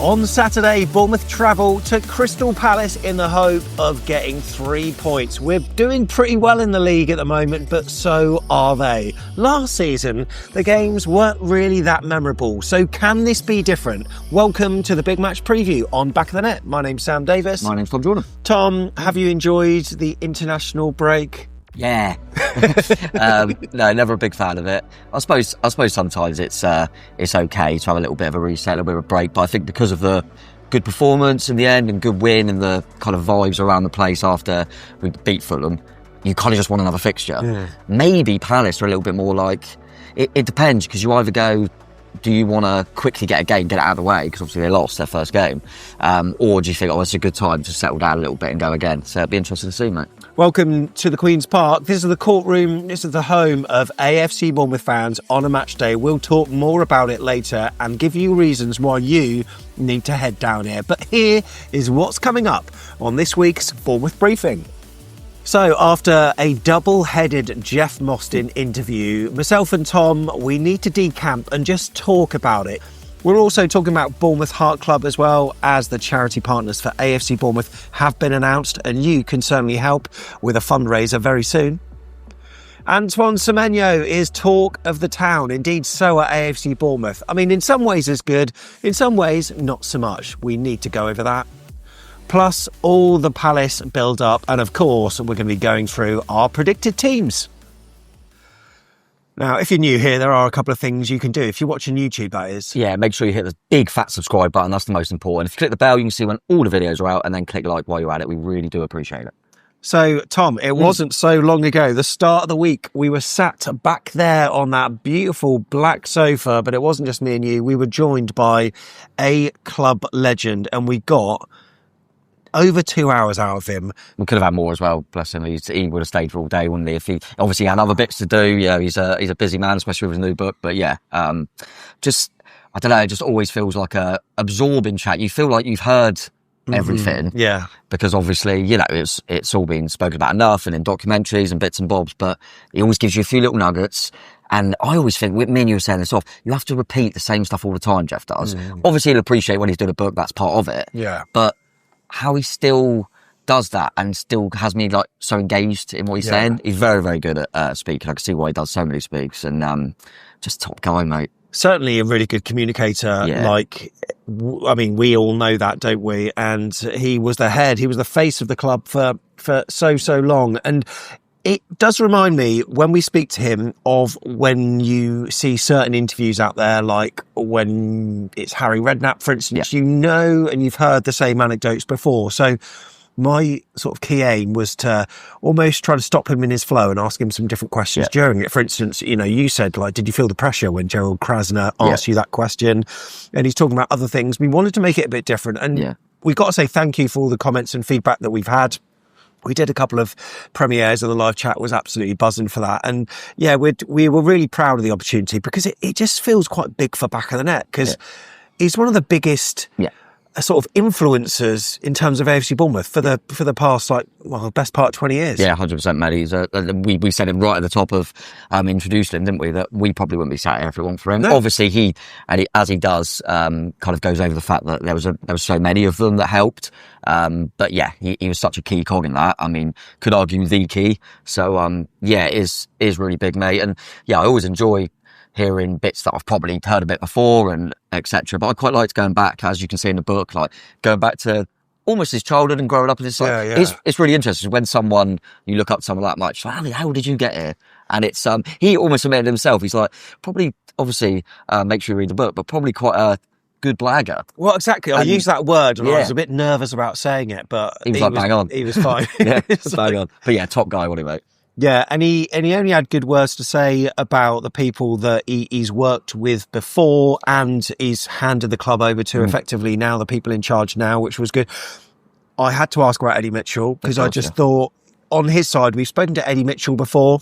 On Saturday, Bournemouth travel to Crystal Palace in the hope of getting 3 points. We're doing pretty well in the league at the moment, but so are they. Last season, the games weren't really that memorable, so can this be different? Welcome to the Big Match Preview on Back of the Net. My name's Sam Davis. My name's Tom Jordan. Tom, have you enjoyed the international break? Yeah. No, never a big fan of it. I suppose sometimes it's okay to have a little bit of a reset, a little bit of a break, but I think because of the good performance in the end and good win and the kind of vibes around the place after we beat Fulham, you kind of just want another fixture. Yeah. Maybe Palace are a little bit more like, it depends, because you either go, do you want to quickly get a game, get it out of the way, because obviously they lost their first game, or do you think, it's a good time to settle down a little bit and go again? So it'd be interesting to see, mate. Welcome to the Queen's Park. This is the courtroom. This is the home of AFC Bournemouth fans on a match day. We'll talk more about it later and give you reasons why you need to head down here. But here is what's coming up on this week's Bournemouth briefing. So after a double-headed Jeff Mostyn interview, myself and Tom, we need to decamp and just talk about it. We're also talking about Bournemouth Heart Club as well, as the charity partners for AFC Bournemouth have been announced, and you can certainly help with a fundraiser very soon. Antoine Semenyo is talk of the town. Indeed, so are AFC Bournemouth. I mean, in some ways it's good, in some ways not so much. We need to go over that. Plus all the Palace build-up, and of course we're going to be going through our predicted teams. Now, if you're new here, there are a couple of things you can do. If you're watching YouTube, that is. Yeah, make sure you hit the big fat subscribe button. That's the most important. If you click the bell, you can see when all the videos are out, and then click like while you're at it. We really do appreciate it. So, Tom, it wasn't so long ago, the start of the week, we were sat back there on that beautiful black sofa, but it wasn't just me and you. We were joined by a club legend, and we got over 2 hours out of him. We could have had more as well, bless him. He would have stayed for all day, wouldn't he? If he obviously had other bits to do. Yeah, he's a busy man, especially with his new book. But yeah, I don't know, it just always feels like a absorbing chat. You feel like you've heard everything. Yeah. Because obviously, it's all been spoken about enough and in documentaries and bits and bobs, but he always gives you a few little nuggets. And I always think, me and you were saying this off, you have to repeat the same stuff all the time, Jeff does. Obviously, he'll appreciate when he's doing a book, that's part of it. Yeah. But how he still does that and still has me like so engaged in what he's saying. He's very, very good at speaking. I can see why he does so many speaks, and just top guy, mate. Certainly a really good communicator. Yeah. Like, I mean, we all know that, don't we? And he was the head, he was the face of the club for so long. And it does remind me, when we speak to him, of when you see certain interviews out there, like when it's Harry Redknapp, for instance, and you've heard the same anecdotes before. So my sort of key aim was to almost try to stop him in his flow and ask him some different questions during it. For instance, you said, like, did you feel the pressure when Gerald Krasner asked you that question? And he's talking about other things. We wanted to make it a bit different. And we've got to say thank you for all the comments and feedback that we've had. We did a couple of premieres and the live chat was absolutely buzzing for that. And yeah, we were really proud of the opportunity, because it just feels quite big for Back of the Net, because he's one of the biggest sort of influencers in terms of AFC Bournemouth for the past, best part of 20 years. Yeah, 100%, mate. He's we said him right at the top of introducing him, didn't we? That we probably wouldn't be sat here if it weren't for him. No. Obviously, he as he does, kind of goes over the fact that there was so many of them that helped. But yeah, he was such a key cog in that. I mean, could argue the key. So it is really big, mate. And yeah, I always enjoy hearing bits that I've probably heard a bit before and etc. But I quite liked going back, as you can see in the book, like going back to almost his childhood and growing up. And it's like, it's really interesting when you look up to someone that much, like, how did you get here? And it's, he almost admitted himself. He's like, probably, obviously, make sure you read the book, but probably quite a good blagger. Well, exactly. I used that word and I was a bit nervous about saying it, but he was bang on. He was fine. Bang on. But yeah, top guy, wasn't he, mate? Yeah, and he only had good words to say about the people that he's worked with before, and he's handed the club over to effectively now the people in charge now, which was good. I had to ask about Eddie Mitchell, because I just thought, on his side, we've spoken to Eddie Mitchell before,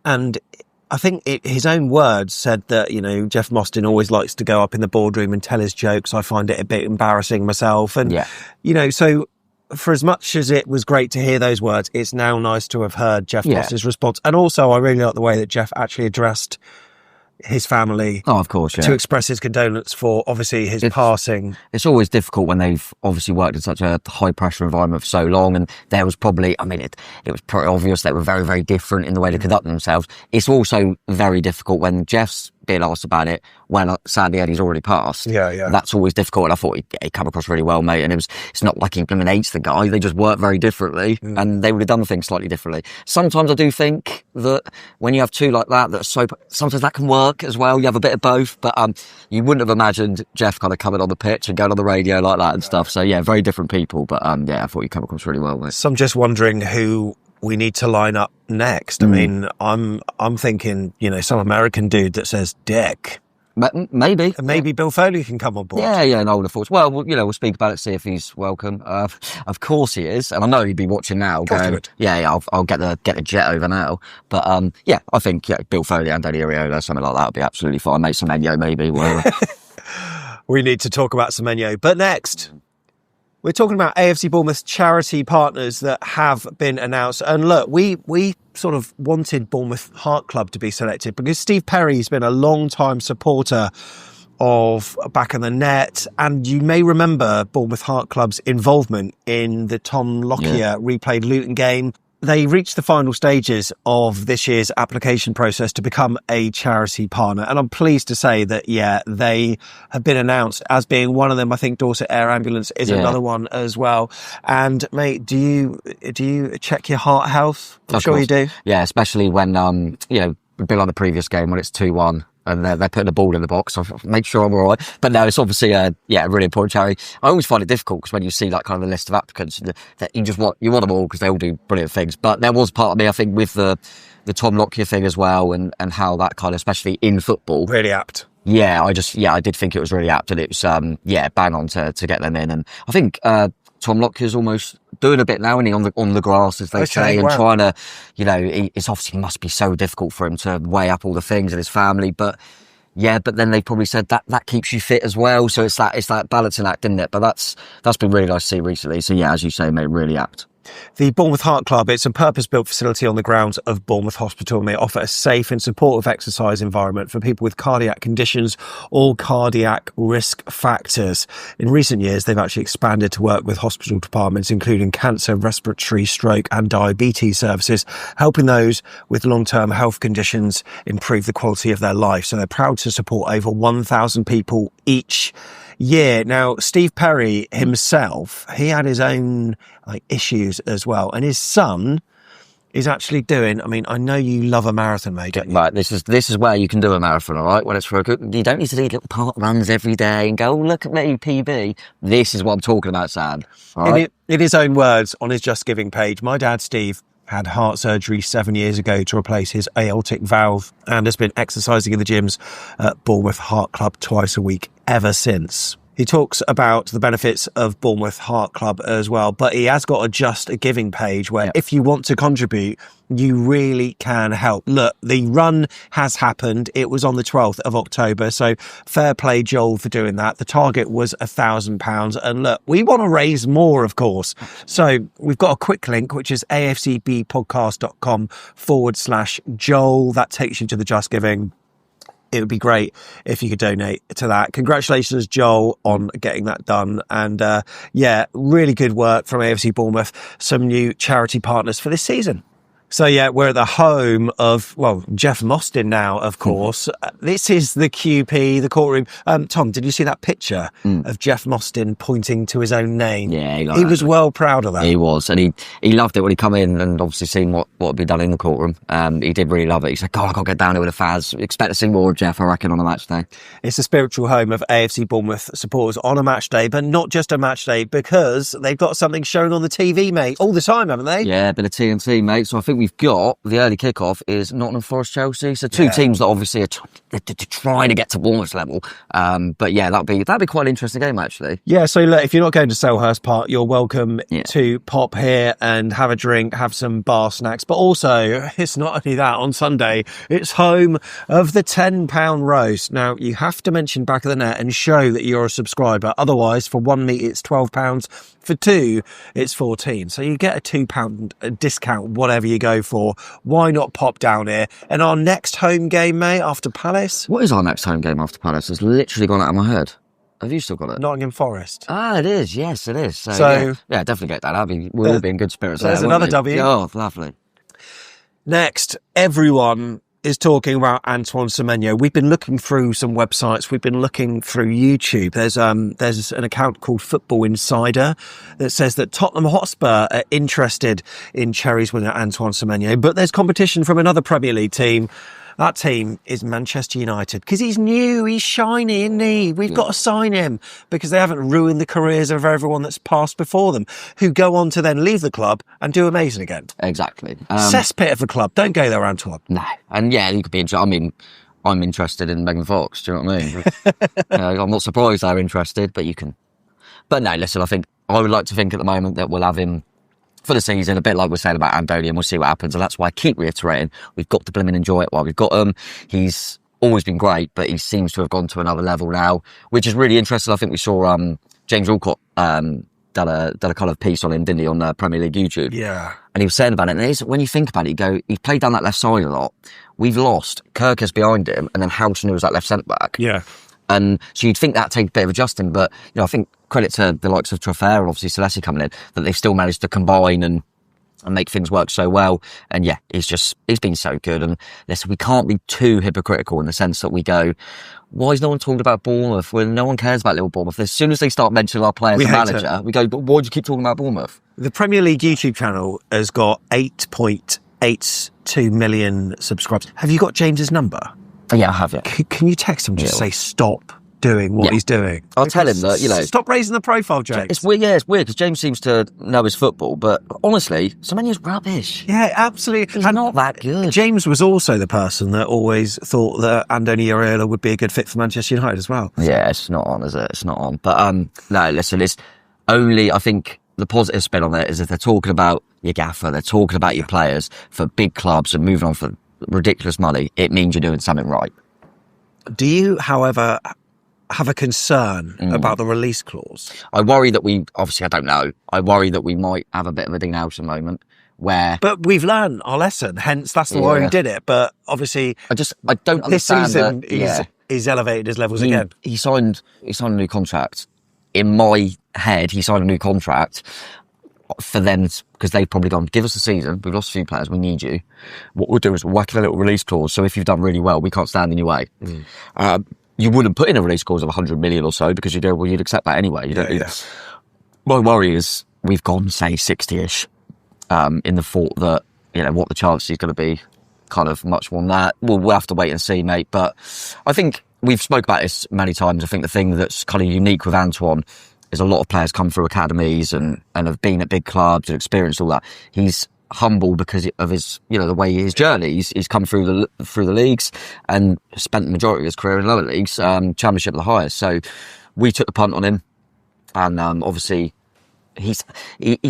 and I think his own words said that, Jeff Mostyn always likes to go up in the boardroom and tell his jokes. I find it a bit embarrassing myself, and so for as much as it was great to hear those words, it's now nice to have heard Jeff Mostyn's response. And also, I really like the way that Jeff actually addressed his family. Oh, of course, yeah. To express his condolence for obviously his passing. It's always difficult when they've obviously worked in such a high pressure environment for so long, and there was probably, it was pretty obvious they were very, very different in the way they conducted themselves. It's also very difficult when Jeff's being asked about it when sadly Eddie's already passed. Yeah. That's always difficult, and I thought he'd come across really well, mate. And it's not like he hates the guy, they just work very differently, and they would have done things slightly differently. Sometimes I do think that when you have two like that are sometimes that can work as well. You have a bit of both, but you wouldn't have imagined Jeff kind of coming on the pitch and going on the radio like that and stuff. So yeah, very different people, but I thought you come across really well, mate. So I'm just wondering who we need to line up next. I mean, I'm thinking, some American dude that says Dick. Maybe. And maybe Bill Foley can come on board. Yeah, no, of course. Well, we'll speak about it, see if he's welcome. Of course he is, and I know he'd be watching now. Going, I'll get the jet over now. But I think Bill Foley and Danny Ariola, something like that would be absolutely fine. Mate, Semenyo maybe, whatever. We need to talk about Semenyo. But next, we're talking about AFC Bournemouth's charity partners that have been announced. And look, we sort of wanted Bournemouth Heart Club to be selected because Steve Perry's been a long-time supporter of Back of the Net. And you may remember Bournemouth Heart Club's involvement in the Tom Lockyer replayed Luton game. They reached the final stages of this year's application process to become a charity partner. And I'm pleased to say that, they have been announced as being one of them. I think Dorset Air Ambulance is another one as well. And mate, do you check your heart health? I'm sure you do. Yeah, especially when, we've been on the previous game when it's 2-1. And they're putting a ball in the box, so I'll make sure I'm all right. But no, it's obviously a really important charity. I always find it difficult because when you see kind of the list of applicants, that you want them all because they all do brilliant things. But there was part of me, I think, with the Tom Lockyer thing as well, and how that kind of, especially in football, really apt. Yeah, I did think it was really apt, and it was bang on to get them in. And I think Tom Lockyer's almost doing a bit now, and he on the grass, as they say, and trying to, it's obviously must be so difficult for him to weigh up all the things and his family, but then they probably said that keeps you fit as well. So it's that balancing act, isn't it? But that's been really nice to see recently. So yeah, as you say, mate, really apt. The Bournemouth Heart Club, it's a purpose-built facility on the grounds of Bournemouth Hospital, and they offer a safe and supportive exercise environment for people with cardiac conditions or cardiac risk factors. In recent years, they've actually expanded to work with hospital departments, including cancer, respiratory, stroke and diabetes services, helping those with long-term health conditions improve the quality of their life. So they're proud to support over 1,000 people each year. Now, Steve Perry himself, he had his own issues as well, and his son is actually doing. I know you love a marathon, mate. Don't you? Right, this is where you can do a marathon, all right. When it's for a good, you don't need to do little park runs every day and go, oh, look at me, PB. This is what I'm talking about, Sam. In his own words on his Just Giving page, my dad Steve had heart surgery 7 years ago to replace his aortic valve and has been exercising in the gyms at Bournemouth Heart Club twice a week ever since. He talks about the benefits of Bournemouth Heart Club as well, but he has got a Just Giving page where if you want to contribute, you really can help. Look, the run has happened. It was on the 12th of October, so fair play, Joel, for doing that. The target was £1,000, and look, we want to raise more, of course. So we've got a quick link, which is afcbpodcast.com/Joel. That takes you to the Just Giving. It would be great if you could donate to that. Congratulations, Joel, on getting that done. And really good work from AFC Bournemouth. Some new charity partners for this season. So we're at the home of, Jeff Mostyn now, of course. This is the QP, the courtroom. Tom, did you see that picture of Jeff Mostyn pointing to his own name? Yeah, he was well proud of that. He was, and he loved it when he come in and obviously seen what had been done in the courtroom. He did really love it. He said, God, I've got to get down here with the Faz. Expect to see more of Jeff, I reckon, on a match day. It's the spiritual home of AFC Bournemouth supporters on a match day, but not just a match day, because they've got something shown on the TV, mate, all the time, haven't they? Yeah, a bit of TNT, mate. So I think we've got the early kickoff is Nottingham Forest Chelsea. So two teams that obviously are trying to get to Bournemouth's level. But that'd be quite an interesting game, actually. Yeah, so look, if you're not going to Selhurst Park, you're welcome to pop here and have a drink, have some bar snacks. But also, it's not only that, on Sunday, it's home of the £10 roast. Now, you have to mention Back of the Net and show that you're a subscriber. Otherwise, for one meat, it's £12. For two, it's 14. So you get a £2 discount, whatever you go for. Why not pop down here? And our next home game, mate, after Palace, Palace. What is our next home game after Palace? It's literally gone out of my head. Have you still got it? Nottingham Forest. Ah, it is. Yes, it is. So yeah, definitely get that. We'll all be in good spirits. There's another W. Oh, lovely. Next, everyone is talking about Antoine Semenyo. We've been looking through some websites. We've been looking through YouTube. There's an account called Football Insider that says that Tottenham Hotspur are interested in Cherries winger Antoine Semenyo, but there's competition from another Premier League team. That team is Manchester United, because he's new, he's shiny, isn't he? We've got to sign him, because they haven't ruined the careers of everyone that's passed before them, who go on to then leave the club and do amazing again. Exactly. Cesspit of the club. Don't go there, Antoine. No. And yeah, you could be interested. I mean, I'm interested in Megan Fox, do you know what I mean? I'm not surprised they're interested, but you can. But no, listen, I would like to think at the moment that we'll have him for the season, a bit like we're saying about Antonio, and we'll see what happens. And that's why I keep reiterating, we've got to blimmin' enjoy it while we've got him. He's always been great, but he seems to have gone to another level now, which is really interesting. I think we saw James Walcott done a kind of piece on him, didn't he, on Premier League YouTube? Yeah. And he was saying about it, and when you think about it, he's played down that left side a lot. We've lost Kirkus behind him, and then Houghton, who was that left centre-back. Yeah. And so you'd think that'd take a bit of adjusting, but I think credit to the likes of Trofeo and obviously Celeste coming in, that they've still managed to combine and make things work so well. And yeah, it's been so good. And listen, we can't be too hypocritical in the sense that we go, why is no one talking about Bournemouth when no one cares about little Bournemouth? As soon as they start mentioning our players and manager, we go, but why do you keep talking about Bournemouth? The Premier League YouTube channel has got 8.82 million subscribers. Have you got James's number? Yeah, I have, yeah. Can you text him, just say stop doing what he's doing? I'll tell him that, Stop raising the profile, James. It's weird, because James seems to know his football, but honestly, Semenyo's rubbish. Yeah, absolutely. He's not that good. James was also the person that always thought that Andoni Iraola would be a good fit for Manchester United as well. Yeah, it's not on, is it? It's not on. But no, listen, it's only, I think, the positive spin on it is if they're talking about your gaffer, they're talking about your players for big clubs and moving on for ridiculous money, it means you're doing something right. Do you, however, have a concern about the release clause? I worry that I don't know, I worry that we might have a bit of a Dean Houghton moment where... But we've learned our lesson, hence that's the why we did it. But obviously... I don't understand this season he's elevated his levels again. He signed a new contract. In my head, he signed a new contract for them, because they've probably gone, give us a season, we've lost a few players, we need you. What we'll do is we'll whack in a little release clause, so if you've done really well, we can't stand in your way. You wouldn't put in a release clause of 100 million or so, because you go, well, you'd accept that anyway. My worry is we've gone, say, 60-ish, in the thought that, what the chance is going to be kind of much more than that. We'll have to wait and see, mate. But I think we've spoke about this many times. I think the thing that's kind of unique with Antoine is a lot of players come through academies and have been at big clubs and experienced all that. He's humble because of his, the way his journey. He's come through the leagues and spent the majority of his career in lower leagues, Championship the highest. So we took the punt on him, and obviously he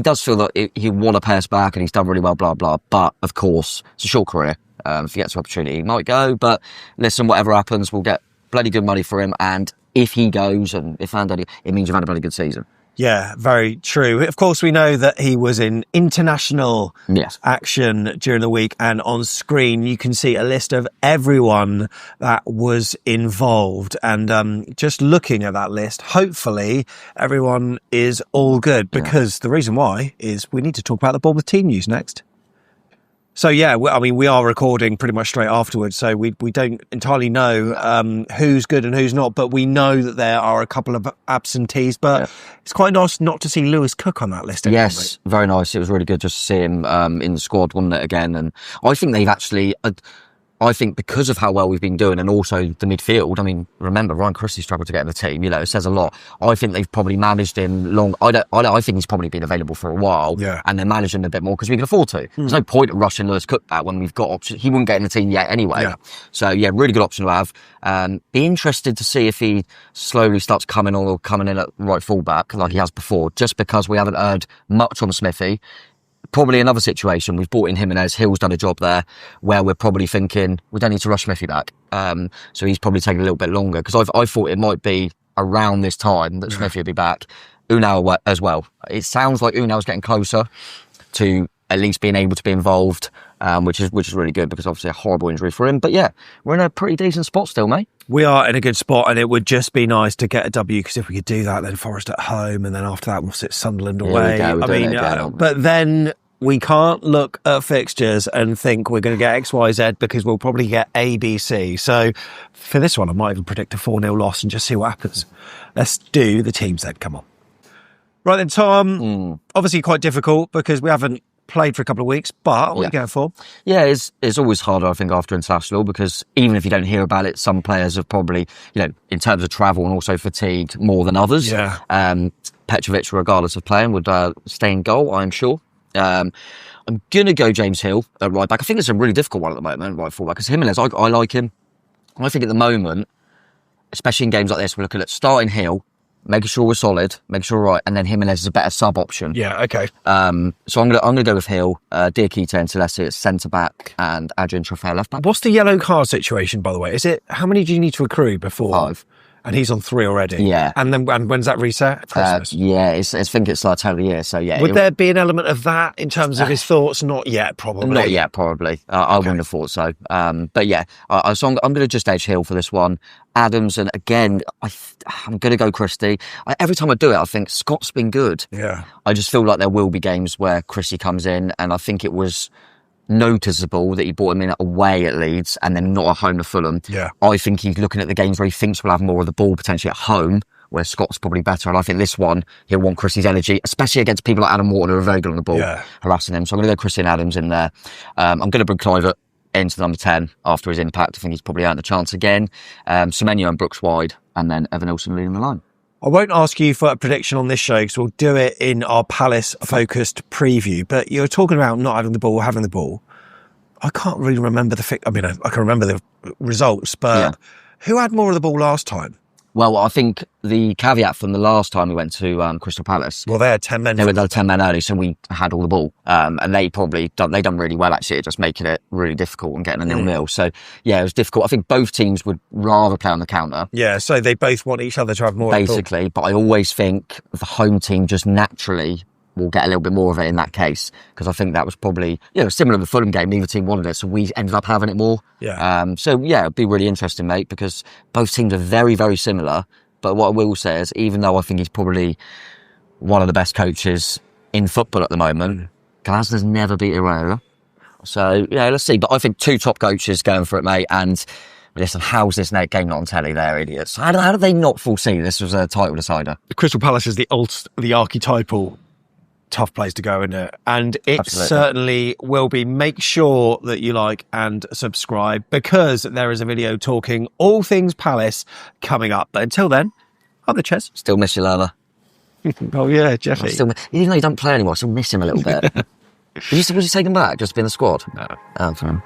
does feel that he want to pay us back, and he's done really well, blah blah. But of course, it's a short career. If he gets an opportunity, he might go. But listen, whatever happens, we'll get bloody good money for him, and if he goes, and if Andy, it means you've had a bloody good season. Yeah, very true. Of course, we know that he was in international action during the week, and on screen you can see a list of everyone that was involved. And just looking at that list, hopefully everyone is all good, because the reason why is we need to talk about the Bournemouth team news next. So, we are recording pretty much straight afterwards, so we don't entirely know who's good and who's not, but we know that there are a couple of absentees, but it's quite nice not to see Lewis Cook on that list anymore. Yes, very nice. It was really good just to see him in the squad, wasn't it, again? And I think they've actually... I think because of how well we've been doing, and also the midfield, remember, Ryan Christie struggled to get in the team, it says a lot. I think they've probably managed him long. I think he's probably been available for a while, and they're managing a bit more because we can afford to. There's no point in rushing Lewis Cook back when we've got options. He wouldn't get in the team yet anyway. So, really good option to have. Be interested to see if he slowly starts coming in at right fullback like he has before, just because we haven't heard much on Smithy. Probably another situation, we've brought in Jimenez, Hill's done a job there, where we're probably thinking, we don't need to rush Smithy back. So he's probably taking a little bit longer, because I thought it might be around this time that Smithy would be back. Unai as well. It sounds like Unai's getting closer to at least being able to be involved. which is really good because obviously a horrible injury for him. But yeah, we're in a pretty decent spot still, mate. We are in a good spot, and it would just be nice to get a W, because if we could do that, then Forest at home, and then after that we'll sit Sunderland away. But then we can't look at fixtures and think we're going to get X, Y, Z, because we'll probably get A, B, C. So for this one, I might even predict a 4-0 loss and just see what happens. Let's do the teams then. Come on. Right then, Tom. Obviously quite difficult because we haven't played for a couple of weeks, but what are you going for? Yeah, it's always harder, I think, after international, because even if you don't hear about it, some players have probably, in terms of travel and also fatigued more than others. Yeah. Petrovic, regardless of playing, would stay in goal, I'm sure. I'm going to go James Hill at right back. I think it's a really difficult one at the moment, right full back, because Jimenez, I like him. I think at the moment, especially in games like this, we're looking at starting Hill, making sure we're solid, making sure we're right, and then Jimenez is a better sub option. Yeah, okay. So I'm gonna go with Hill, Diakite and Celeste at centre back, and Adrian Trofeo left back. What's the yellow card situation, by the way? Is it, how many do you need to accrue before? 5. And he's on 3 already. Yeah. And then when's that reset? Christmas. I think it's like total year. So yeah. Would there be an element of that in terms of his thoughts? Not yet, probably. Not yet, probably. I wouldn't have thought so. But yeah, so I'm going to just edge Hill for this one. Adams, and again, I'm going to go Christie. Every time I do it, I think Scott's been good. Yeah. I just feel like there will be games where Christie comes in, and I think it was noticeable that he brought him in away at Leeds and then not at home to Fulham. Yeah. I think he's looking at the games where he thinks we'll have more of the ball potentially at home, where Scott's probably better. And I think this one, he'll want Christie's energy, especially against people like Adam Wharton who are very good on the ball, harassing him. So I'm going to go Christie and Adams in there. I'm going to bring Clivert into number 10 after his impact. I think he's probably earned a chance again. Semenyo and Brooks wide, and then Evan Olsen leading the line. I won't ask you for a prediction on this show because we'll do it in our Palace-focused preview. But you're talking about not having the ball, having the ball. I can't really remember I can remember the results, but who had more of the ball last time? Well, I think the caveat from the last time we went to Crystal Palace. Well, they had 10 men. They were 10 men early, so we had all the ball. And they done really well, actually, at just making it really difficult and getting a 0-0. So, yeah, it was difficult. I think both teams would rather play on the counter. Yeah, so they both want each other to have more. Basically, but I always think the home team just naturally will get a little bit more of it in that case, because I think that was probably similar to the Fulham game. Neither team wanted it, so we ended up having it more. So yeah, it'd be really interesting, mate, because both teams are very, very similar. But what I will say is, even though I think he's probably one of the best coaches in football at the moment, Glasner's never beat Herrera. So yeah, let's see. But I think 2 top coaches going for it, mate. And listen, how's this game not on telly? They're idiots. How did they not foresee this was a title decider? Crystal Palace is the archetypal tough place to go, isn't it? And it certainly will be. Make sure that you like and subscribe, because there is a video talking all things Palace coming up. But until then, I'm the Ches. Still miss you, Lama. Oh yeah, Jeffy. Even though you don't play anymore, I still miss him a little bit. Was you taken back just to be in the squad? No. Oh, fine.